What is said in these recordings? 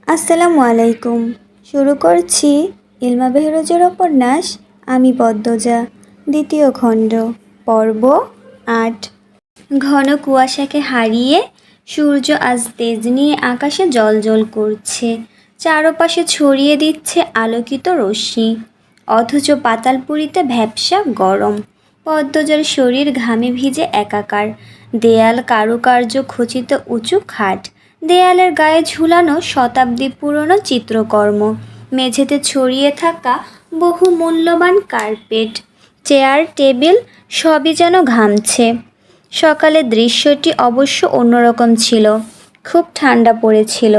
আসসালামু আলাইকুম। শুরু করছি ইলমা বেহরোজের উপন্যাস আমি পদ্মজা, দ্বিতীয় খণ্ড, পর্ব ৮। ঘন কুয়াশাকে হারিয়ে সূর্য আজ তেজ নিয়ে আকাশে জ্বলজ্বল করছে, চারপাশে ছড়িয়ে দিচ্ছে আলোকিত রশ্মি। অথচ পাতালপুরীতে ভ্যাপসা গরম। পদ্মজার শরীর ঘামে ভিজে একাকার। দেয়াল কারুকার্য খচিত উঁচু খাট, দেয়ালের গায়ে ঝুলানো শতাব্দী পুরনো চিত্রকর্ম, মেঝেতে ছড়িয়ে থাকা বহু মূল্যবান কার্পেট, চেয়ার টেবিল সবই যেন ঘামছে। সকালের দৃশ্যটি অবশ্য অন্যরকম ছিল। খুব ঠান্ডা পড়েছিল।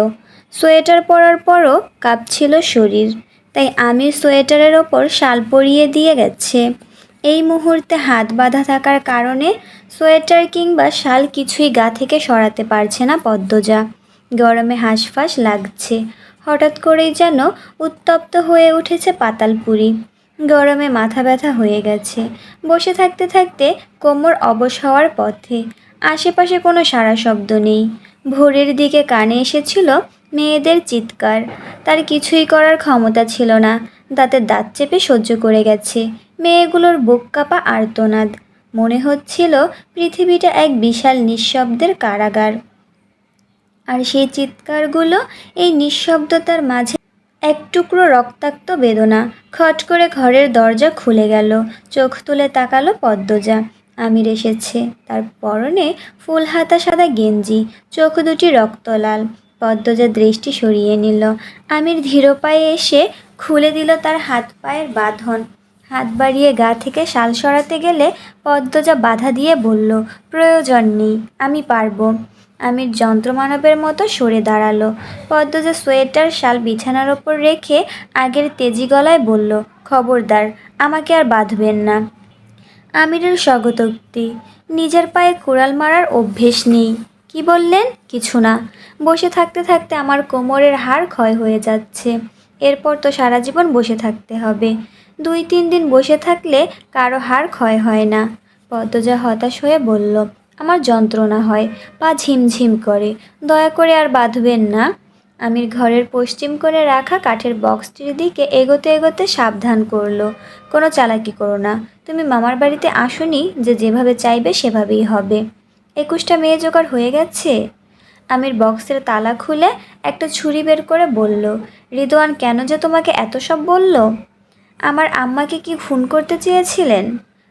সোয়েটার পরার পরও কাঁপছিল শরীর, তাই আমি সোয়েটারের ওপর শাল পরিয়ে দিয়ে গেছে। এই মুহূর্তে হাত বাঁধা থাকার কারণে সোয়েটার কিংবা শাল কিছুই গা থেকে সরাতে পারছে না পদ্মজা। গরমে হাঁসফাঁস লাগছে। হঠাৎ করেই যেন উত্তপ্ত হয়ে উঠেছে পাতালপুরী। গরমে মাথা ব্যথা হয়ে গেছে। বসে থাকতে থাকতে কোমর অবশ হওয়ার পথে। আশেপাশে কোনো সাড়া শব্দ নেই। ভোরের দিকে কানে এসেছিল মেয়েদের চিৎকার। তার কিছুই করার ক্ষমতা ছিল না। দাঁতে দাঁত চেপে সহ্য করে গেছে মেয়েগুলোর বুক কাঁপা আর্তনাদ। মনে হচ্ছিল পৃথিবীটা এক বিশাল নিঃশব্দের কারাগার, আর সেই চিৎকারগুলো এই নিঃশব্দতার মাঝে এক টুকরো রক্তাক্ত বেদনা। খট করে ঘরের দরজা খুলে গেল। চোখ তুলে তাকালো পদ্মজা। আমির এসেছে। তার পরনে ফুল হাতা সাদা গেঞ্জি, চোখ দুটি রক্তলাল। পদ্মজা দৃষ্টি সরিয়ে নিল। আমির ধীর পায়ে এসে খুলে দিল তার হাত পায়ের বাঁধন। হাত বাড়িয়ে গা থেকে শাল সরাতে গেলে পদ্মজা বাধা দিয়ে বলল, প্রয়োজন নেই, আমি পারবো। আমির যন্ত্রমানবের মতো সরে দাঁড়ালো। পদ্মজা সোয়েটার শাল বিছানার ওপর রেখে আগের তেজি গলায় বলল, খবরদার, আমাকে আর বাঁধবেন না। আমিরের স্বগতোক্তি। নিজের পায়ে কুড়াল মারার অভ্যেস নেই। কি বললেন? কিছু না। বসে থাকতে থাকতে আমার কোমরের হাড় ক্ষয় হয়ে যাচ্ছে। এরপর তো সারা জীবন বসে থাকতে হবে। 2-3 দিন বসে থাকলে কারো হাড় ক্ষয় হয় না। পদ্মজা হতাশ হয়ে বলল, আমার যন্ত্রণা হয়, পা ঝিমঝিম করে, দয়া করে আর বাঁধবেন না। আমির ঘরের পশ্চিম কোণে রাখা কাঠের বক্সটির দিকে এগোতে এগোতে সাবধান করলো, কোনো চালাকি করো না। তুমি মামার বাড়িতে আসোনি যে যেভাবে চাইবে সেভাবেই হবে। 21টা মেয়ে জোগাড় হয়ে গেছে। আমির বক্সের তালা খুলে একটা ছুরি বের করে বলল, রিদওয়ান কেন যে তোমাকে এত সব বলল? আমার আম্মাকে কি খুন করতে চেয়েছিলেন?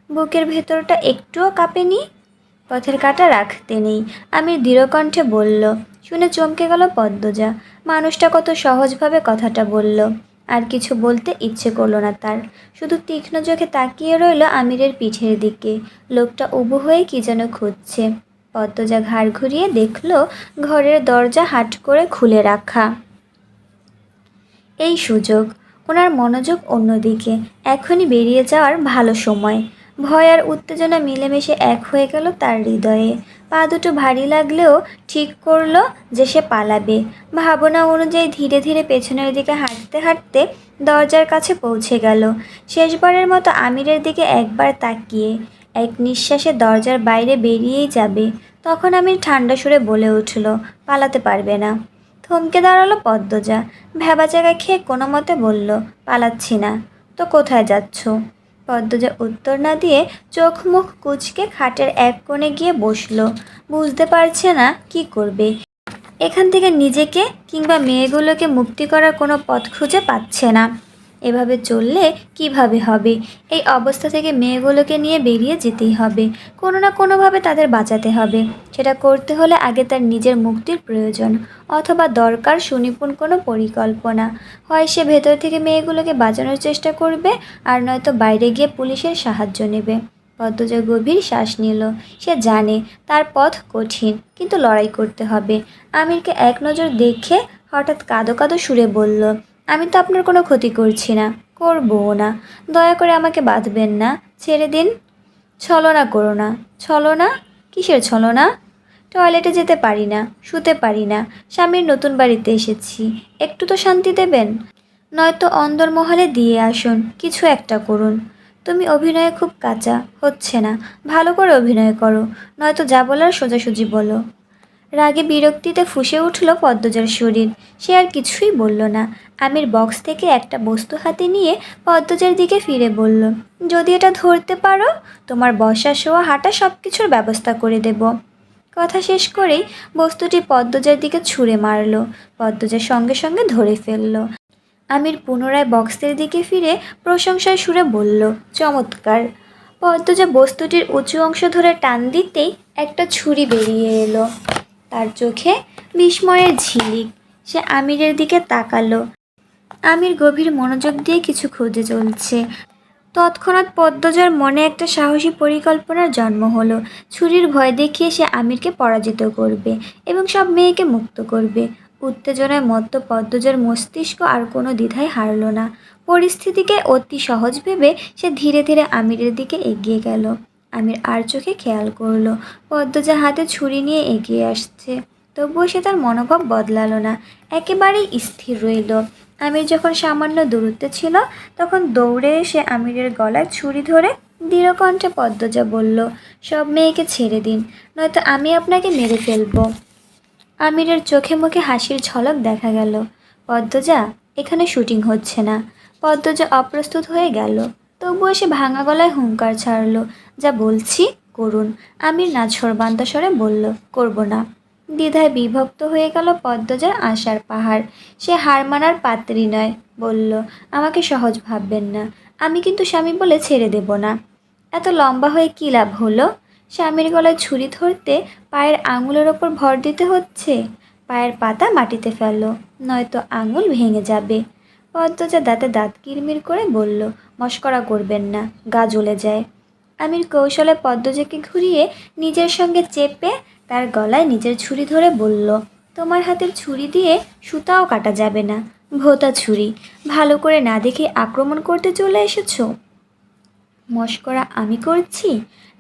বুকের ভেতরটা একটুও কাঁপেনি। পথের কাঁটা রাখতে নেই, আমির দৃঢ়কণ্ঠে বলল। শুনে চমকে গেল পদ্মজা। মানুষটা কত সহজভাবে কথাটা বলল। আর কিছু বলতে ইচ্ছে করলো না তার। শুধু তীক্ষ্ণ চোখে তাকিয়ে রইল আমিরের পিঠের দিকে। লোকটা উবু হয়ে কি যেন খুঁজছে। পদ্মজা ঘাড় ঘুরিয়ে দেখল ঘরের দরজা হাট করে খুলে রাখা। এই সুযোগ। ওনার মনোযোগ অন্যদিকে। এখনই বেরিয়ে যাওয়ার ভালো সময়। ভয় আর উত্তেজনা মিলেমিশে এক হয়ে গেল তার হৃদয়ে। পা দুটো ভারী লাগলেও ঠিক করলো যে সে পালাবে। ভাবনা অনুযায়ী ধীরে ধীরে পেছনের দিকে হাঁটতে হাঁটতে দরজার কাছে পৌঁছে গেল। শেষবারের মতো আমিরের দিকে একবার তাকিয়ে এক নিঃশ্বাসে দরজার বাইরে বেরিয়েই যাবে, তখন আমির ঠান্ডা সুরে বলে উঠল, পালাতে পারবে না। থমকে দাঁড়ালো পদ্মজা। ভ্যাবাচাকা খেয়ে কোনো মতে বলল, পালাচ্ছি না। তো কোথায় যাচ্ছ? পদ্মজা উত্তর না দিয়ে চোখ মুখ কুঁচকে খাটের এক কোণে গিয়ে বসল। বুঝতে পারছে না কি করবে। এখান থেকে নিজেকে কিংবা মেয়েগুলোকে মুক্তি করার কোনো পথ খুঁজে পাচ্ছে না। এভাবে চললে কিভাবে হবে? এই অবস্থা থেকে মেয়েগুলোকে নিয়ে বেরিয়ে যেতেই হবে। কোনো না কোনোভাবে তাদের বাঁচাতে হবে। সেটা করতে হলে আগে তার নিজের মুক্তির প্রয়োজন, অথবা দরকার সুনিপুণ কোনো পরিকল্পনা। হয় সে ভেতর থেকে মেয়েগুলোকে বাঁচানোর চেষ্টা করবে, আর নয়তো বাইরে গিয়ে পুলিশের সাহায্য নেবে। পদ্মজা গভীর শ্বাস নিল। সে জানে তার পথ কঠিন, কিন্তু লড়াই করতে হবে। আমিরকে এক নজর দেখে হঠাৎ কাঁদো কাঁদো সুরে বলল, আমি তো আপনার কোনো ক্ষতি করছি না, করবও না। দয়া করে আমাকে বাঁধবেন না, ছেড়ে দিন। ছলনা করো না। ছলনা? কিসের ছলনা? টয়লেটে যেতে পারি না, শুতে পারি না, স্বামীর নতুন বাড়িতে এসেছি, একটু তো শান্তি দেবেন। নয়তো অন্দরমহলে দিয়ে আসুন, কিছু একটা করুন। তুমি অভিনয়ে খুব কাঁচা, হচ্ছে না, ভালো করে অভিনয় করো, নয়তো যা বলার সোজাসুজি বলো। রাগে বিরক্তিতে ফুঁসে উঠল পদ্মজার শরীর। সে আর কিছুই বলল না। আমির বক্স থেকে একটা বস্তু হাতে নিয়ে পদ্মজার দিকে ফিরে বলল, যদি এটা ধরতে পারো, তোমার বসা শোয়া হাঁটা সব কিছুর ব্যবস্থা করে দেব। কথা শেষ করেই বস্তুটি পদ্মজার দিকে ছুঁড়ে মারল। পদ্মজার সঙ্গে সঙ্গে ধরে ফেলল। আমির পুনরায় বক্সের দিকে ফিরে প্রশংসায় সুরে বলল, চমৎকার। পদ্মজা বস্তুটির উঁচু অংশ ধরে টান দিতেই একটা ছুরি বেরিয়ে এলো। তার চোখে বিস্ময়ের ঝিলিক। সে আমিরের দিকে তাকালো। আমির গভীর মনোযোগ দিয়ে কিছু খুঁজে চলছে। তৎক্ষণাৎ পদ্মজার মনে একটা সাহসী পরিকল্পনার জন্ম হলো। ছুরির ভয় দেখিয়ে সে আমিরকে পরাজিত করবে এবং সব মেয়েকে মুক্ত করবে। উত্তেজনায় মত্ত পদ্মজার মস্তিষ্ক আর কোনো দ্বিধায় হারল না। পরিস্থিতিকে অতি সহজ ভেবে সে ধীরে ধীরে আমিরের দিকে এগিয়ে গেল। আমির আর চোখে খেয়াল করলো পদ্মজা হাতে ছুরি নিয়ে এগিয়ে আসছে। তবুও সে তার মনোভাব বদলালো না, একেবারেই স্থির রইল। আমির যখন সামান্য দূরত্বে ছিল তখন দৌড়ে এসে আমিরের গলায় ছুরি ধরে দৃঢ় কণ্ঠে পদ্মজা বলল, সব মেয়েকে ছেড়ে দিন, নয়তো আমি আপনাকে মেরে ফেলব। আমিরের চোখে মুখে হাসির ঝলক দেখা গেল। পদ্মজা, এখানে শুটিং হচ্ছে না। পদ্মজা অপ্রস্তুত হয়ে গেল। তবুও সে ভাঙা গলায় হুঙ্কার ছাড়ল, যা বলছি করুন। আমির নাছোড়বান্দা স্বরে বলল, করব না। দ্বিধায় বিভক্ত হয়ে গেল পদ্মজার আশার পাহাড়। সে হার মানার পাত্রী নয়। বলল, আমাকে সহজ ভাববেন না, আমি কিন্তু স্বামী বলে ছেড়ে দেব না। এত লম্বা হয়ে কী লাভ হলো? স্বামীর গলায় ছুরি ধরতে পায়ের আঙুলের ওপর ভর দিতে হচ্ছে। পায়ের পাতা মাটিতে ফেলো, নয়তো আঙুল ভেঙে যাবে। পদ্মজা দাঁতে দাঁত কিরমির করে বলল, মশকরা করবেন না, গা জ্বলে যায়। আমির কৌশলে পদ্মজাকে ঘুরিয়ে নিজের সঙ্গে চেপে তার গলায় নিজের ছুরি ধরে বলল, তোমার হাতের ছুরি দিয়ে সুতাও কাটা যাবে না। ভোঁতা ছুরি, ভালো করে না দেখে আক্রমণ করতে চলে এসেছো। মশকরা আমি করছি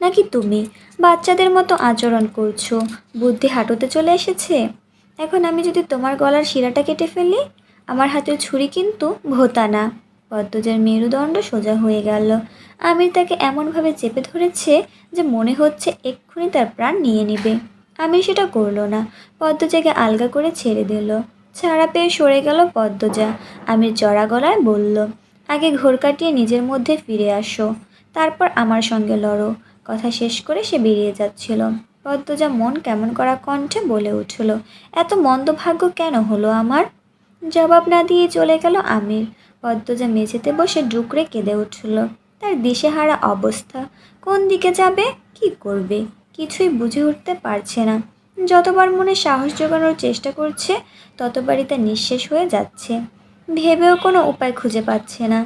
নাকি তুমি? বাচ্চাদের মতো আচরণ করছো। বুদ্ধি হাঁটুতে চলে এসেছে। এখন আমি যদি তোমার গলার শিরাটা কেটে ফেলি? আমার হাতের ছুরি কিন্তু ভোঁতা না। পদ্মজার মেরুদণ্ড সোজা হয়ে গেল। আমির তাকে এমনভাবে চেপে ধরেছে যে মনে হচ্ছে এক্ষুনি তার প্রাণ নিয়ে নেবে। আমির সেটা করলো না। পদ্মজাকে আলগা করে ছেড়ে দিল। ছাড়া পেয়ে সরে গেল পদ্মজা। আমির চড়া গলায় বলল, আগে ঘোর কাটিয়ে নিজের মধ্যে ফিরে আসো, তারপর আমার সঙ্গে লড়ো। কথা শেষ করে সে বেরিয়ে যাচ্ছিল। পদ্মজা মন কেমন করা কণ্ঠে বলে উঠল, এত মন্দ ভাগ্য কেন হলো আমার? জবাব না দিয়ে চলে গেল আমির। পদ্মজা মেঝেতে বসে ডুকরে কেঁদে উঠল। তার দিশেহারা অবস্থা। কোন দিকে যাবে, কি করবে, কিছুই বুঝে উঠতে পারছে না। যতবার মনে সাহস জোগানোর চেষ্টা করছে ততবারই তা নিঃশেষ হয়ে যাচ্ছে। ভেবেও কোনো উপায় খুঁজে পাচ্ছে না।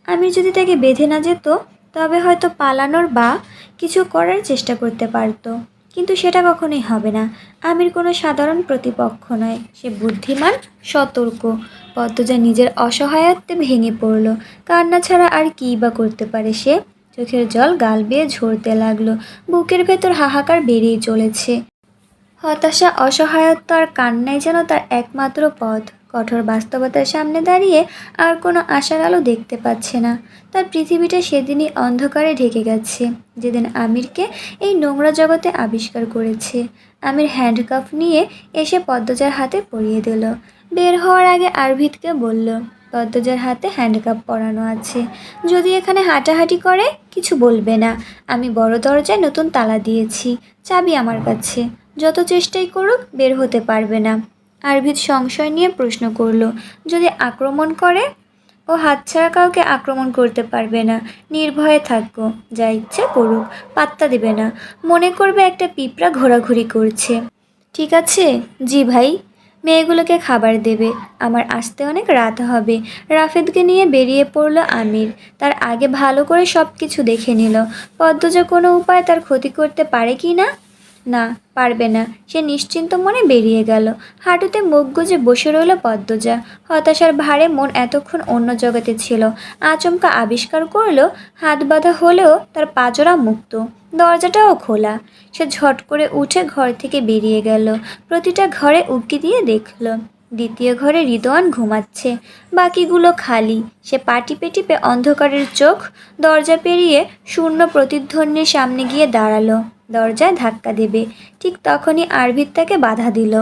আমি যদি তাকে বেঁধে না যেত তবে হয়তো পালানোর বা কিছু করার চেষ্টা করতে পারত, কিন্তু সেটা কখনোই হবে না। আমির কোনো সাধারণ প্রতিপক্ষ নয়, সে বুদ্ধিমান, সতর্ক। পদ্মজা নিজের অসহায়ত্বে ভেঙে পড়ল। কান্না ছাড়া আর কী বা করতে পারে সে? চোখের জল গাল বেয়ে ঝরতে লাগলো। বুকের ভেতর হাহাকার বেড়েই চলেছে। হতাশা, অসহায়ত্ব আর কান্নাই যেন তার একমাত্র পথ। কঠোর বাস্তবতার সামনে দাঁড়িয়ে আর কোনো আশার আলো দেখতে পাচ্ছে না। তার পৃথিবীটা সেদিনই অন্ধকারে ঢেকে গেছে, যেদিন আমিরকে এই নোংরা জগতে আবিষ্কার করেছে। আমির হ্যান্ডকাফ নিয়ে এসে পদ্মজার হাতে পরিয়ে দিল। বের হওয়ার আগে আরভিদকে বলল, পদ্মজার হাতে হ্যান্ডকাফ পরানো আছে। যদি এখানে হাঁটাহাঁটি করে কিছু বলবে না। আমি বড় দরজায় নতুন তালা দিয়েছি, চাবি আমার কাছে। যত চেষ্টাই করুক বের হতে পারবে না। আরভিদ সংশয় নিয়ে প্রশ্ন করল, যদি আক্রমণ করে? ও হাতছাড়া কাউকে আক্রমণ করতে পারবে না। নির্ভয়ে থাকবো, যা ইচ্ছে করুক, পাত্তা দেবে না। মনে করবে একটা পিঁপড়া ঘোরাঘুরি করছে। ঠিক আছে? জি ভাই। মেয়েগুলোকে খাবার দেবে, আমার আসতে অনেক রাত হবে। রাফেদকে নিয়ে বেরিয়ে পড়ল আমির। তার আগে ভালো করে সব কিছু দেখে নিল পদ্মজা কোনো উপায় তার ক্ষতি করতে পারে কি না। না, পারবে না। সে নিশ্চিন্ত মনে বেরিয়ে গেল। হাঁটুতে মুখ গুজে বসে রইল পদ্মজা। হতাশার ভারে মন এতক্ষণ অন্য জগতে ছিল, আচমকা আবিষ্কার করল হাত বাঁধা হলেও তার পাজরা মুক্ত, দরজাটাও খোলা। সে ঝট করে উঠে ঘর থেকে বেরিয়ে গেল। প্রতিটা ঘরে উঁকি দিয়ে দেখল। দ্বিতীয় ঘরে রিদওয়ান ঘুমাচ্ছে, বাকিগুলো খালি। সে পা টিপে টিপে অন্ধকারের চোখ দরজা পেরিয়ে শূন্য প্রতিধ্বনির সামনে গিয়ে দাঁড়ালো। দরজায় ধাক্কা দেবে, ঠিক তখনই আরভিত তাকে বাধা দিল।